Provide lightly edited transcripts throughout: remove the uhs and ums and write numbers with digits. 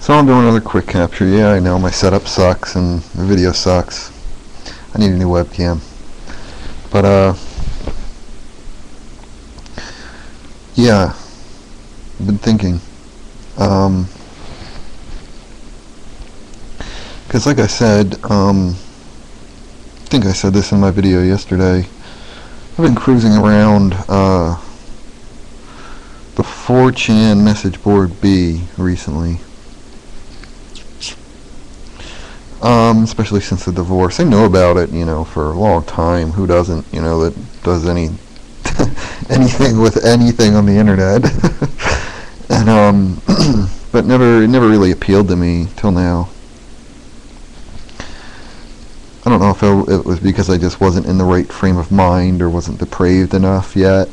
So I'm doing another quick capture. Yeah, I know my setup sucks and the video sucks. I need a new webcam. But yeah, I've been thinking. Because like I said, I think I said this in my video yesterday, I've been cruising around the 4chan message board B recently. Especially since the divorce. I know about it, for a long time. Who doesn't, that does anything with anything on the internet. And but it never really appealed to me till now. I don't know if it was because I just wasn't in the right frame of mind or wasn't depraved enough yet.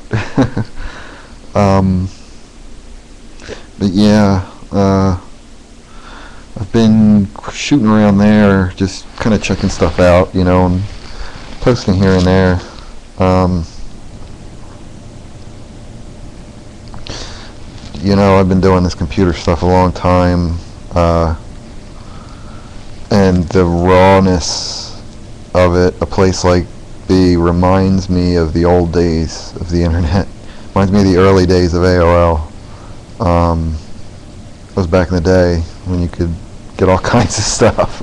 But yeah, I've been shooting around there, just kind of checking stuff out, and posting here and there. I've been doing this computer stuff a long time, and the rawness of it, a place like B, reminds me of the old days of the internet. Reminds me of the early days of AOL. It was back in the day when you could get all kinds of stuff.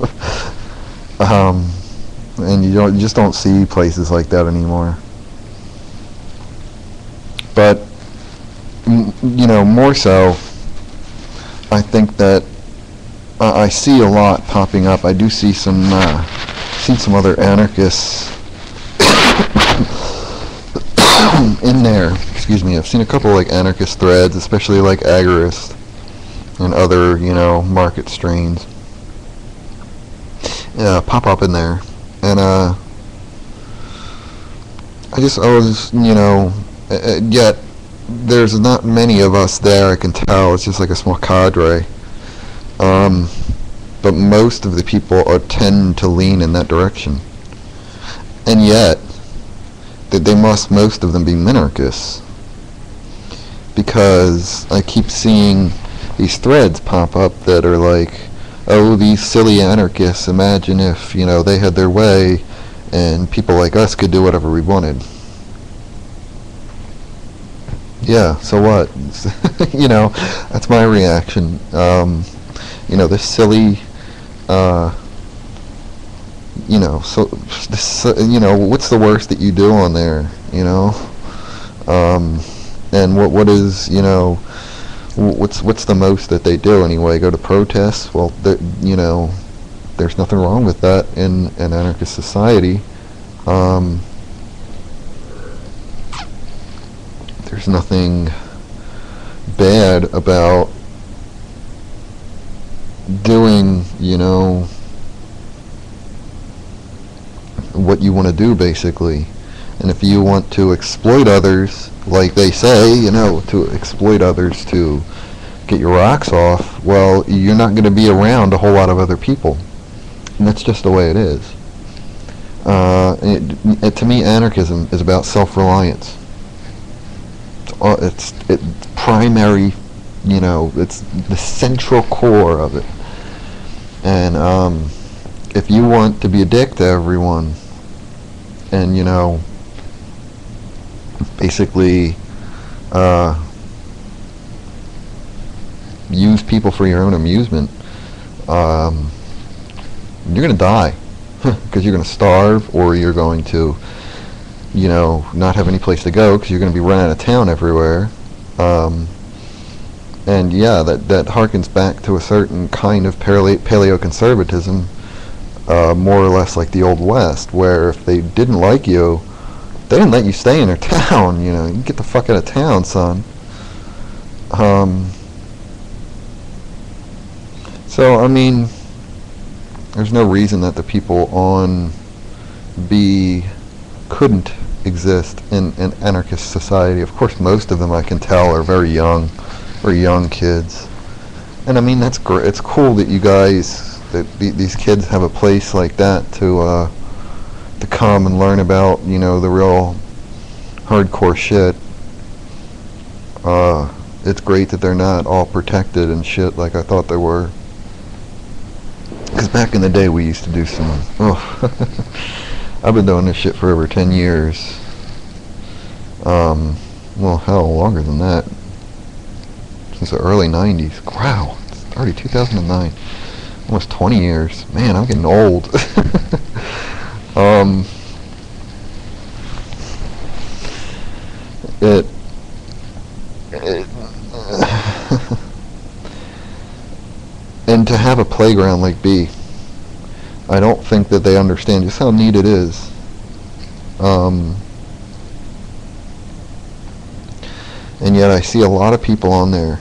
And you just don't see places like that anymore. But more so, I think that I see a lot popping up. I do see some other anarchists in there. Excuse me. I've seen a couple like anarchist threads, especially like Agorist and other market strains pop up in there, and I was yet there's not many of us there. I can tell it's just like a small cadre, but most of the people tend to lean in that direction, and yet most of them be minarchists, because I keep seeing these threads pop up that are like, oh, these silly anarchists, imagine if they had their way and people like us could do whatever we wanted. Yeah, so what? That's my reaction. This silly what's the worst that you do on there, and what is, what's the most that they do anyway? Go to protests? Well, there's nothing wrong with that in an anarchist society. There's nothing bad about doing, what you want to do, basically. And if you want to exploit others, like they say, to exploit others to get your rocks off, well, you're not going to be around a whole lot of other people. And that's just the way it is. To me, anarchism is about self-reliance. It's primary, it's the central core of it. And if you want to be a dick to everyone, and basically use people for your own amusement, you're going to die, because you're going to starve, or you're going to not have any place to go because you're going to be run out of town everywhere. And yeah, that harkens back to a certain kind of paleoconservatism, more or less like the Old West, where if they didn't like you, they didn't let you stay in their town. You can get the fuck out of town, son. So I mean, there's no reason that the people on B couldn't exist in an anarchist society. Of course, most of them, I can tell, are very young kids. And I mean, that's great. It's cool that you guys, these kids have a place like that to come and learn about, the real hardcore shit. It's great that they're not all protected and shit like I thought they were. Because back in the day we used to do some, oh, I've been doing this shit for over 10 years. Well, hell, longer than that. Since the early 90s. Wow, it's already 2009. Almost 20 years. Man, I'm getting old. it and to have a playground like B, I don't think that they understand just how neat it is. And yet I see a lot of people on there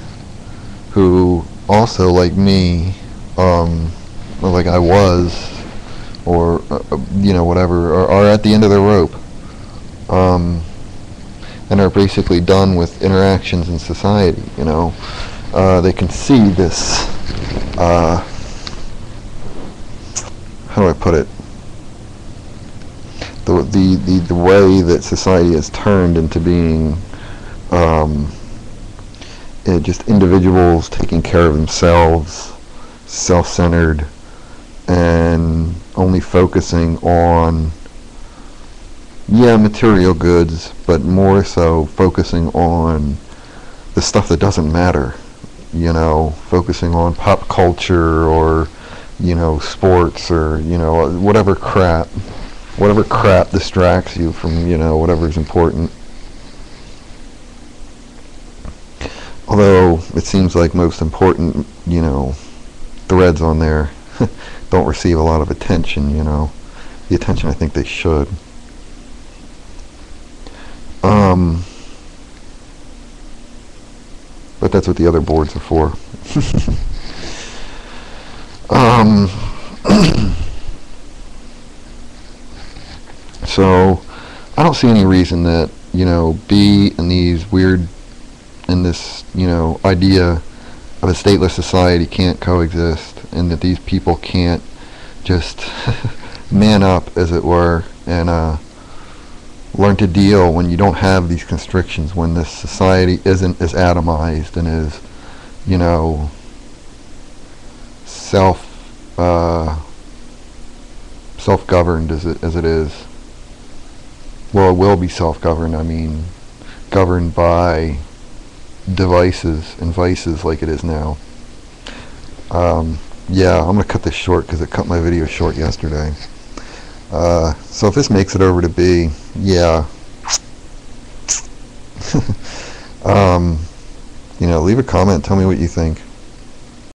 who also, like me, or like I was, or you know, whatever, are at the end of their rope, and are basically done with interactions in society. You know, they can see this. How do I put it? The way that society has turned into being just individuals taking care of themselves, self-centered, and only focusing on, yeah, material goods, but more so focusing on the stuff that doesn't matter. You know, focusing on pop culture, or, you know, sports, or, you know, whatever crap distracts you from, you know, whatever's important. Although it seems like most important, you know, threads on there don't receive a lot of attention, you know, the attention I think they should. But that's what the other boards are for. So I don't see any reason that, you know, B and these weird, and this, you know, idea of a stateless society can't coexist, and that these people can't just man up, as it were, and learn to deal when you don't have these constrictions, when this society isn't as atomized and is, you know, self-governed as it is. Well, it will be self-governed. I mean, governed by devices and vices like it is now. Yeah, I'm gonna cut this short because it cut my video short yesterday. So if this makes it over to B, yeah. You know, leave a comment, tell me what you think.